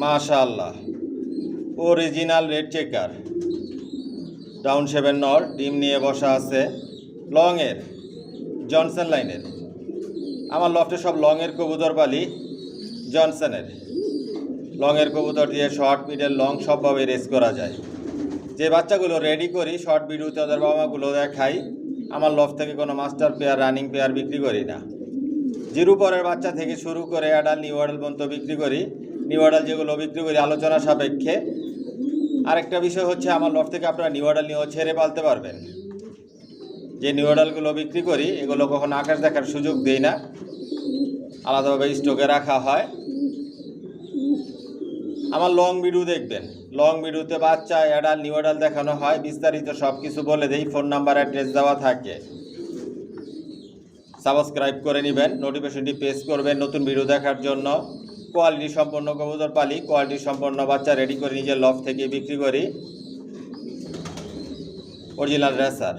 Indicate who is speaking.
Speaker 1: মাশাআল্লাহ, original red checker down 7 নর ডিম নিয়ে বসা আছে। লংয়ের জনসন লাইনের। আমার লফটে সব লংয়ের কবুতর পালি, জনসনের লংয়ের কবুতর দিয়ে শর্ট মিডল লং সবভাবে রেস করা যায়। যে বাচ্চাগুলো রেডি করি শর্ট ভিডিওতে ওদের বাবা মাগুলো দেখাই। আমার লফট থেকে কোনো মাস্টার পেয়ার রানিং পেয়ার বিক্রি করি না। জিরো পরের বাচ্চা থেকে শুরু করে অ্যাডাল নিউ অ্যাডাল পর্যন্ত বিক্রি করি। নিউ অ্যাডাল যেগুলো বিক্রি করি আলোচনা সাপেক্ষে। আরেকটা বিষয় হচ্ছে আমার লফট থেকে আপনারা নিউ অ্যাডাল নিয়েও ছেড়ে পালতে পারবেন। যে নিউ অ্যাডালগুলো বিক্রি করি এগুলো কখনো আকাশ দেখার সুযোগ দেই না, আলাদাভাবে স্টকে রাখা হয়। আমার লং ভিডিও দেখবেন, লং ভিডিওতে বাচ্চা অ্যাডাল নিউ অ্যাডাল দেখানো হয়, বিস্তারিত সব কিছু বলে দেই, ফোন নাম্বার অ্যাড্রেস দেওয়া থাকে। সাবস্ক্রাইব করে নেবেন, নোটিফিকেশনটি প্রেস করবেন নতুন ভিডিও দেখার জন্য। কোয়ালিটি সম্পন্ন কবুতর পালি, কোয়ালিটি সম্পন্ন বাচ্চা রেডি করে নিজের লফট থেকে বিক্রি করি। Original racer.